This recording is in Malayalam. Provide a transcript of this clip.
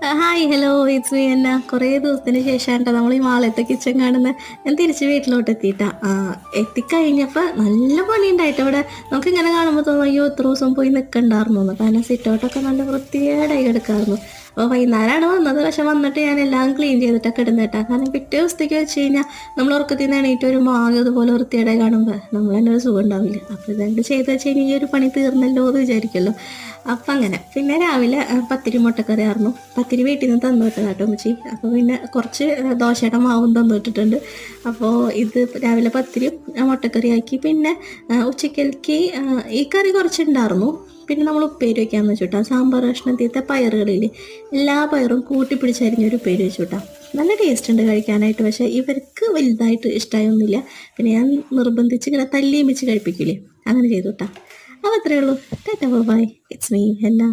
ഹായ് ഹലോ ഇറ്റ്സ് മീ എന്നാ കുറേ ദിവസത്തിന് ശേഷമാണ് കേട്ടോ നമ്മൾ ഈ മാളത്തെ കിച്ചൺ കാണുന്നത്. ഞാൻ തിരിച്ച് വീട്ടിലോട്ട് എത്തിയിട്ടാ. എത്തിക്കഴിഞ്ഞപ്പോൾ നല്ല പണിയുണ്ടായിട്ട് ഇവിടെ നമുക്കിങ്ങനെ കാണുമ്പോൾ തോന്നും അയ്യോ ഇത്ര ദിവസം പോയി നിൽക്കണ്ടായിരുന്നു. കാരണം സിറ്റൗട്ടൊക്കെ നല്ല വൃത്തികേടായി കിടക്കായിരുന്നു. അപ്പോൾ വൈകുന്നേരമാണ് വന്നത്. പക്ഷെ വന്നിട്ട് ഞാൻ എല്ലാം ക്ലീൻ ചെയ്തിട്ടൊക്കെ ഇടുന്നിട്ടാ. കാരണം പിറ്റേ ദിവസത്തേക്ക് വെച്ച് കഴിഞ്ഞാൽ നമ്മൾ ഉറക്കത്തിൽ നിന്ന് എണീറ്റ് വരുമ്പോൾ ആകെ അതുപോലെ വൃത്തികേടായി കാണുമ്പോൾ നമ്മൾ തന്നെ ഒരു സുഖം ഉണ്ടാവില്ല. അപ്പോൾ ഇതെങ്കിലും ചെയ്ത് വെച്ച് കഴിഞ്ഞാൽ ഈ ഒരു പണി തീർന്നല്ലോ എന്ന് വിചാരിക്കുമല്ലോ. അപ്പം അങ്ങനെ പിന്നെ രാവിലെ പത്തിരി മുട്ടക്കറി ആയിരുന്നു. പത്തിരി വീട്ടിൽ നിന്ന് തന്നു വിട്ടത് കേട്ടോ ഉമ്മച്ചി. അപ്പോൾ പിന്നെ കുറച്ച് ദോശയുടെ മാവും തന്നു വിട്ടിട്ടുണ്ട്. അപ്പോൾ ഇത് രാവിലെ പത്തിരിയും മുട്ടക്കറി ആക്കി. പിന്നെ ഉച്ചക്കലേക്ക് ഈ കറി കുറച്ചുണ്ടായിരുന്നു. പിന്നെ നമ്മൾ ഉപ്പേരി വയ്ക്കാമെന്ന് വെച്ചുട്ടാ. സാമ്പാർ കഷ്ണത്തിലത്തെ പയറുകളിൽ എല്ലാ പയറും കൂട്ടി പിടിച്ചരിഞ്ഞൊരു ഉപ്പേരി വെച്ചുട്ടാ. നല്ല ടേസ്റ്റ് ഉണ്ട് കഴിക്കാനായിട്ട്. പക്ഷേ ഇവർക്ക് വലുതായിട്ട് ഇഷ്ടമായൊന്നുമില്ല. പിന്നെ ഞാൻ നിർബന്ധിച്ച് ഇങ്ങനെ തല്ലിയും വെച്ച് കഴിപ്പിക്കില്ലേ, അങ്ങനെ ചെയ്തു കേട്ടാ. അപ്പോൾ അത്രയേ ഉള്ളൂ. Tata bye. It's me henna.